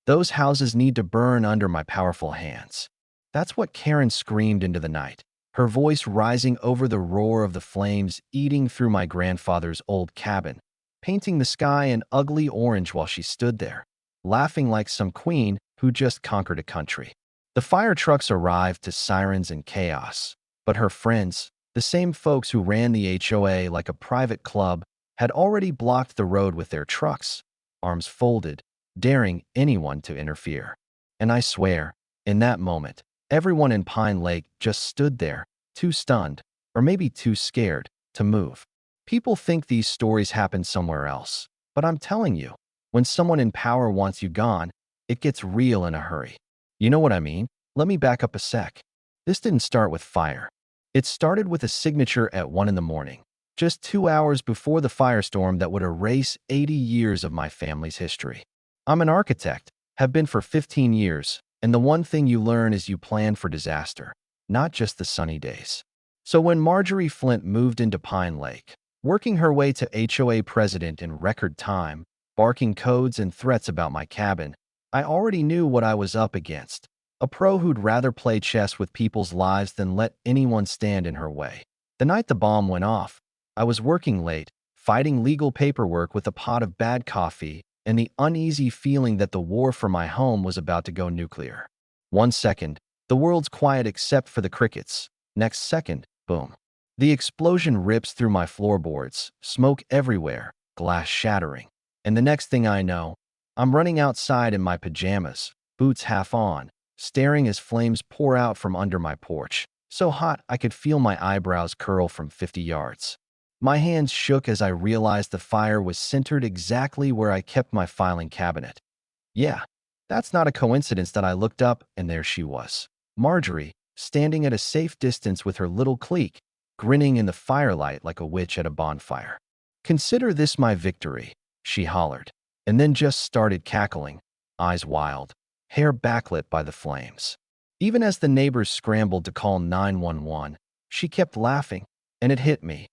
Those houses need to burn under my powerful hands. That's what Karen screamed into the night, her voice rising over the roar of the flames eating through my grandfather's old cabin, painting the sky an ugly orange while she stood there, laughing like some queen who just conquered a country. The fire trucks arrived to sirens and chaos, but her friends, the same folks who ran the HOA like a private club, had already blocked the road with their trucks, arms folded, daring anyone to interfere. And I swear, in that moment, everyone in Pine Lake just stood there, too stunned, or maybe too scared, to move. People think these stories happen somewhere else, but I'm telling you, when someone in power wants you gone, it gets real in a hurry. You know what I mean? Let me back up a sec. This didn't start with fire. It started with a signature at 1 in the morning, just 2 hours before the firestorm that would erase 80 years of my family's history. I'm an architect, have been for 15 years, and the one thing you learn is you plan for disaster, not just the sunny days. So when Marjorie Flint moved into Pine Lake, working her way to HOA president in record time, barking codes and threats about my cabin, I already knew what I was up against. A pro who'd rather play chess with people's lives than let anyone stand in her way. The night the bomb went off, I was working late, fighting legal paperwork with a pot of bad coffee and the uneasy feeling that the war for my home was about to go nuclear. 1 second, the world's quiet except for the crickets. Next second, boom. The explosion rips through my floorboards, smoke everywhere, glass shattering. And the next thing I know, I'm running outside in my pajamas, boots half on, staring as flames pour out from under my porch, so hot I could feel my eyebrows curl from 50 yards. My hands shook as I realized the fire was centered exactly where I kept my filing cabinet. Yeah, that's not a coincidence that I looked up and there she was. Marjorie, standing at a safe distance with her little clique, grinning in the firelight like a witch at a bonfire. "Consider this my victory," she hollered, and then just started cackling, eyes wild, hair backlit by the flames. Even as the neighbors scrambled to call 911, she kept laughing, and it hit me.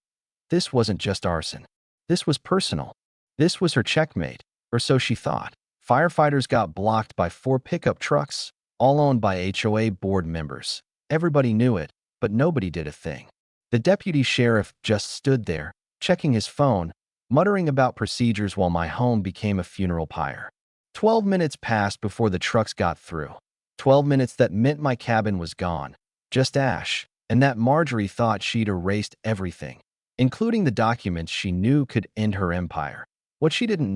This wasn't just arson. This was personal. This was her checkmate, or so she thought. Firefighters got blocked by 4 pickup trucks, all owned by HOA board members. Everybody knew it, but nobody did a thing. The deputy sheriff just stood there, checking his phone, muttering about procedures while my home became a funeral pyre. 12 minutes passed before the trucks got through. 12 minutes that meant my cabin was gone, just ash, and that Marjorie thought she'd erased everything, including the documents she knew could end her empire. What she couldn't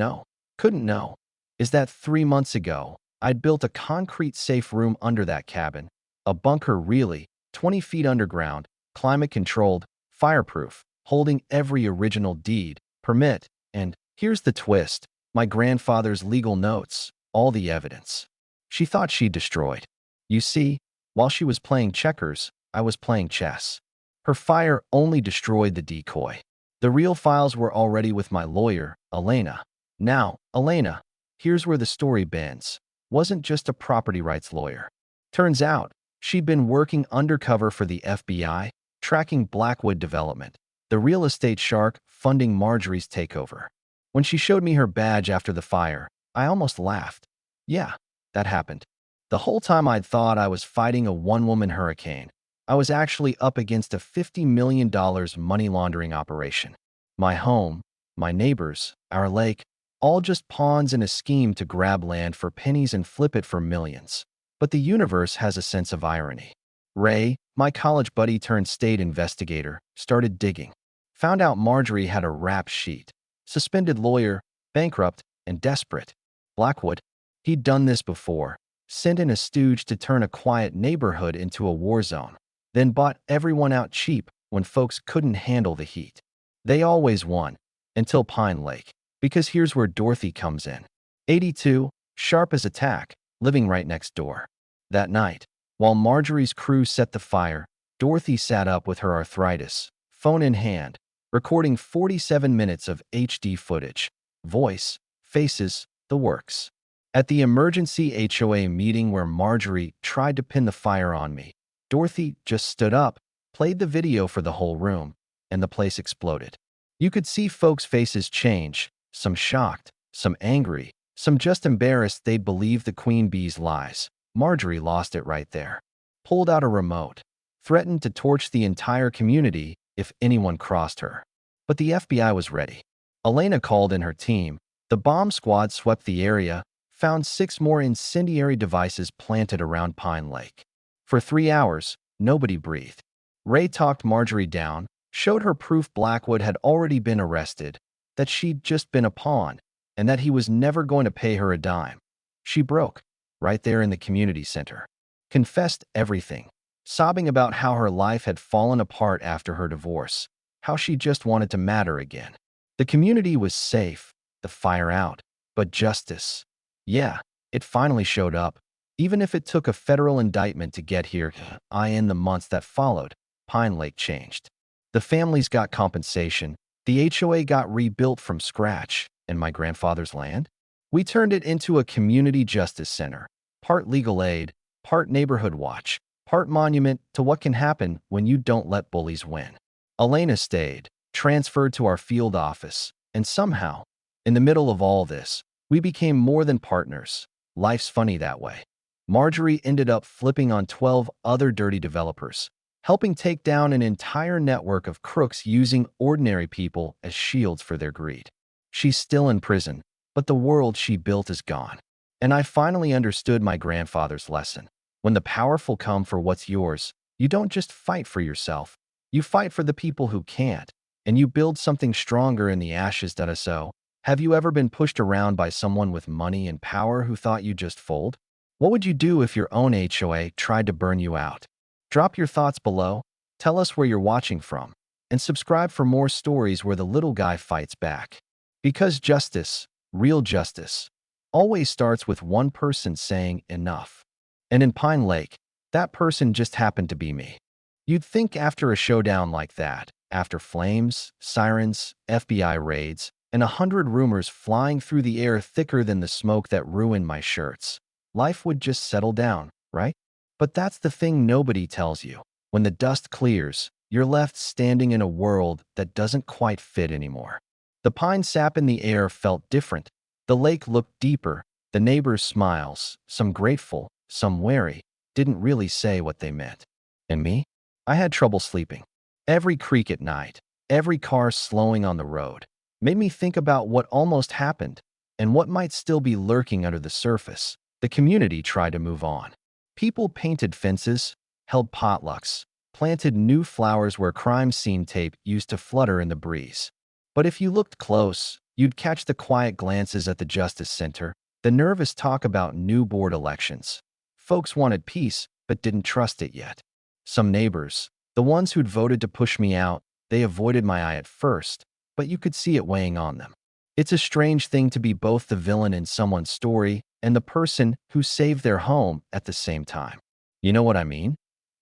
know, is that 3 months ago, I'd built a concrete safe room under that cabin, a bunker really, 20 feet underground, climate-controlled, fireproof, holding every original deed, permit, and, here's the twist, my grandfather's legal notes, all the evidence. She thought she'd destroyed. You see, while she was playing checkers, I was playing chess. Her fire only destroyed the decoy. The real files were already with my lawyer, Elena. Now, Elena, here's where the story bends, wasn't just a property rights lawyer. Turns out, she'd been working undercover for the FBI, tracking Blackwood development, the real estate shark funding Marjorie's takeover. When she showed me her badge after the fire, I almost laughed. Yeah, that happened. The whole time I'd thought I was fighting a one-woman hurricane, I was actually up against a $50 million money laundering operation. My home, my neighbors, our lake, all just pawns in a scheme to grab land for pennies and flip it for millions. But the universe has a sense of irony. Ray, my college buddy turned state investigator, started digging. Found out Marjorie had a rap sheet. Suspended lawyer, bankrupt, and desperate. Blackwood, he'd done this before. Sent in a stooge to turn a quiet neighborhood into a war zone. Then bought everyone out cheap when folks couldn't handle the heat. They always won, until Pine Lake. Because here's where Dorothy comes in. 82, sharp as a tack, living right next door. That night, while Marjorie's crew set the fire, Dorothy sat up with her arthritis, phone in hand, recording 47 minutes of HD footage, voice, faces, the works. At the emergency HOA meeting where Marjorie tried to pin the fire on me, Dorothy just stood up, played the video for the whole room, and the place exploded. You could see folks' faces change, some shocked, some angry, Some just embarrassed they'd believe the queen bee's lies. Marjorie lost it right there. Pulled out a remote. Threatened to torch the entire community if anyone crossed her. But the FBI was ready. Elena called in her team. The bomb squad swept the area, found 6 more incendiary devices planted around Pine Lake. For 3 hours, nobody breathed. Ray talked Marjorie down, showed her proof Blackwood had already been arrested, that she'd just been a pawn, and that he was never going to pay her a dime. She broke, right there in the community center. Confessed everything, sobbing about how her life had fallen apart after her divorce, how she just wanted to matter again. The community was safe, the fire out, but justice. Yeah, it finally showed up. Even if it took a federal indictment to get here, in the months that followed, Pine Lake changed. The families got compensation, the HOA got rebuilt from scratch, and my grandfather's land? We turned it into a community justice center, part legal aid, part neighborhood watch, part monument to what can happen when you don't let bullies win. Elena stayed, transferred to our field office, and somehow, in the middle of all this, we became more than partners. Life's funny that way. Marjorie ended up flipping on 12 other dirty developers, helping take down an entire network of crooks using ordinary people as shields for their greed. She's still in prison, but the world she built is gone. And I finally understood my grandfather's lesson. When the powerful come for what's yours, you don't just fight for yourself. You fight for the people who can't, and you build something stronger in the ashes. So, have you ever been pushed around by someone with money and power who thought you'd just fold? What would you do if your own HOA tried to burn you out? Drop your thoughts below, tell us where you're watching from, and subscribe for more stories where the little guy fights back. Because justice, real justice, always starts with one person saying enough. And in Pine Lake, that person just happened to be me. You'd think after a showdown like that, after flames, sirens, FBI raids, and 100 rumors flying through the air thicker than the smoke that ruined my shirts, life would just settle down, right? But that's the thing nobody tells you. When the dust clears, you're left standing in a world that doesn't quite fit anymore. The pine sap in the air felt different. The lake looked deeper. The neighbors' smiles, some grateful, some wary, didn't really say what they meant. And me? I had trouble sleeping. Every creak at night, every car slowing on the road, made me think about what almost happened and what might still be lurking under the surface. The community tried to move on. People painted fences, held potlucks, planted new flowers where crime scene tape used to flutter in the breeze. But if you looked close, you'd catch the quiet glances at the Justice Center, the nervous talk about new board elections. Folks wanted peace, but didn't trust it yet. Some neighbors, the ones who'd voted to push me out, they avoided my eye at first, but you could see it weighing on them. It's a strange thing to be both the villain in someone's story and the person who saved their home at the same time. You know what I mean?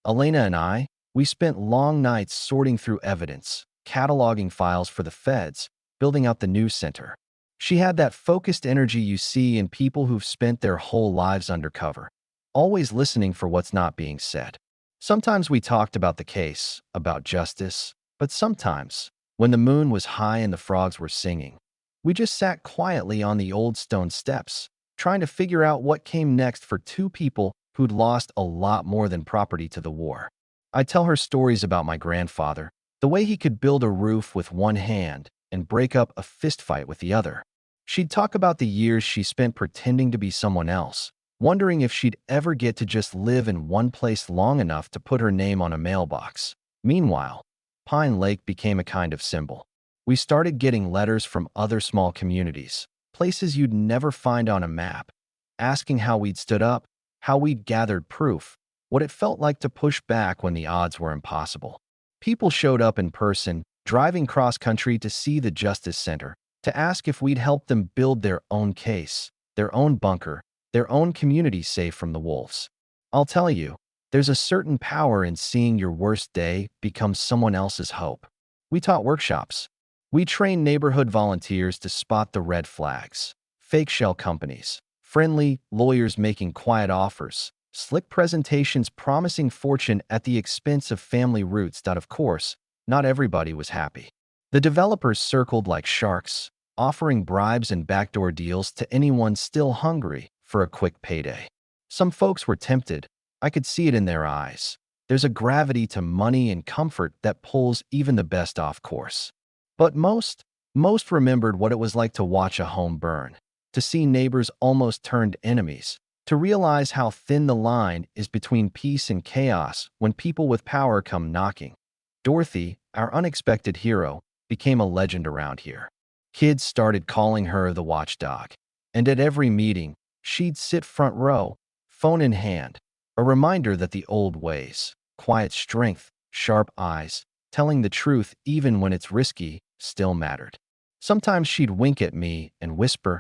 Elena and I, we spent long nights sorting through evidence, cataloging files for the feds, building out the news center. She had that focused energy you see in people who've spent their whole lives undercover, always listening for what's not being said. Sometimes we talked about the case, about justice, but sometimes, when the moon was high and the frogs were singing, we just sat quietly on the old stone steps, trying to figure out what came next for 2 people who'd lost a lot more than property to the war. I'd tell her stories about my grandfather, the way he could build a roof with one hand and break up a fistfight with the other. She'd talk about the years she spent pretending to be someone else, wondering if she'd ever get to just live in one place long enough to put her name on a mailbox. Meanwhile, Pine Lake became a kind of symbol. We started getting letters from other small communities, places you'd never find on a map, asking how we'd stood up, how we'd gathered proof, what it felt like to push back when the odds were impossible. People showed up in person, driving cross-country to see the Justice Center, to ask if we'd help them build their own case, their own bunker, their own community safe from the wolves. I'll tell you, there's a certain power in seeing your worst day become someone else's hope. We taught workshops. We trained neighborhood volunteers to spot the red flags, fake shell companies, friendly lawyers making quiet offers, slick presentations promising fortune at the expense of family roots. Of course, not everybody was happy. The developers circled like sharks, offering bribes and backdoor deals to anyone still hungry for a quick payday. Some folks were tempted. I could see it in their eyes. There's a gravity to money and comfort that pulls even the best off course. But most remembered what it was like to watch a home burn, to see neighbors almost turned enemies, to realize how thin the line is between peace and chaos when people with power come knocking. Dorothy, our unexpected hero, became a legend around here. Kids started calling her the watchdog, and at every meeting, she'd sit front row, phone in hand, a reminder that the old ways, quiet strength, sharp eyes, telling the truth even when it's risky, still mattered. Sometimes she'd wink at me and whisper,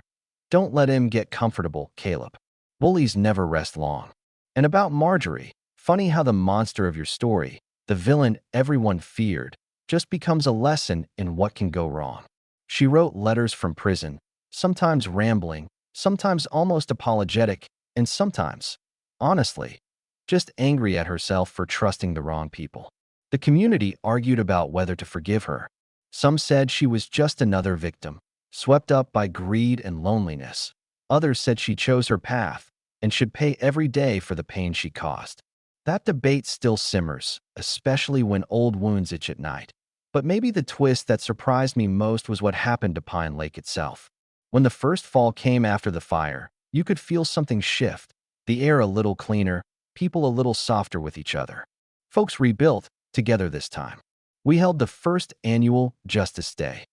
"Don't let him get comfortable, Caleb. Bullies never rest long." And about Marjorie, funny how the monster of your story, the villain everyone feared, just becomes a lesson in what can go wrong. She wrote letters from prison, sometimes rambling, sometimes almost apologetic, and sometimes, honestly, just angry at herself for trusting the wrong people. The community argued about whether to forgive her. Some said she was just another victim, swept up by greed and loneliness. Others said she chose her path and should pay every day for the pain she caused. That debate still simmers, especially when old wounds itch at night. But maybe the twist that surprised me most was what happened to Pine Lake itself. When the first fall came after the fire, you could feel something shift, the air a little cleaner, people a little softer with each other. Folks rebuilt together this time. We held the first annual Justice Day.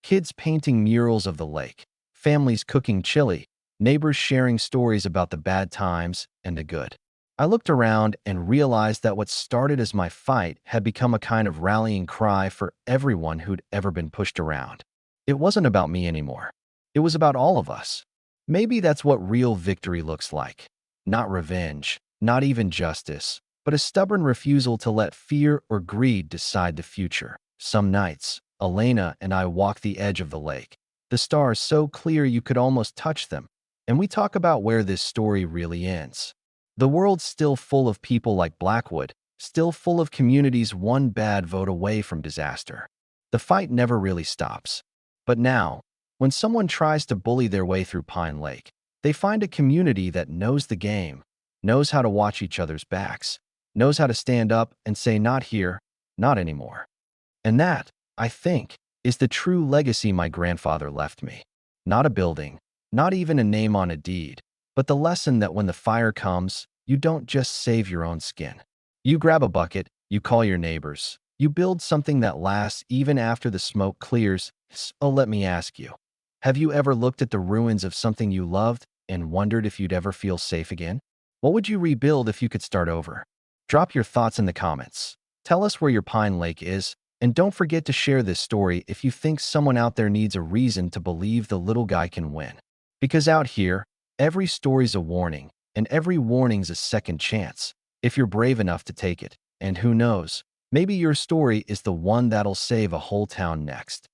Kids painting murals of the lake, families cooking chili, neighbors sharing stories about the bad times and the good. I looked around and realized that what started as my fight had become a kind of rallying cry for everyone who'd ever been pushed around. It wasn't about me anymore. It was about all of us. Maybe that's what real victory looks like. Not revenge, not even justice, but a stubborn refusal to let fear or greed decide the future. Some nights, Elena and I walked the edge of the lake, the stars so clear you could almost touch them, and we talk about where this story really ends. The world's still full of people like Blackwood, still full of communities one bad vote away from disaster. The fight never really stops. But now, when someone tries to bully their way through Pine Lake, they find a community that knows the game, knows how to watch each other's backs, knows how to stand up and say, "Not here, not anymore." And that, I think, is the true legacy my grandfather left me. Not a building, not even a name on a deed, but the lesson that when the fire comes, you don't just save your own skin. You grab a bucket, you call your neighbors, you build something that lasts even after the smoke clears. So let me ask you, have you ever looked at the ruins of something you loved and wondered if you'd ever feel safe again? What would you rebuild if you could start over? Drop your thoughts in the comments. Tell us where your Pine Lake is, and don't forget to share this story if you think someone out there needs a reason to believe the little guy can win. Because out here, every story's a warning, and every warning's a second chance, if you're brave enough to take it. And who knows, maybe your story is the one that'll save a whole town next.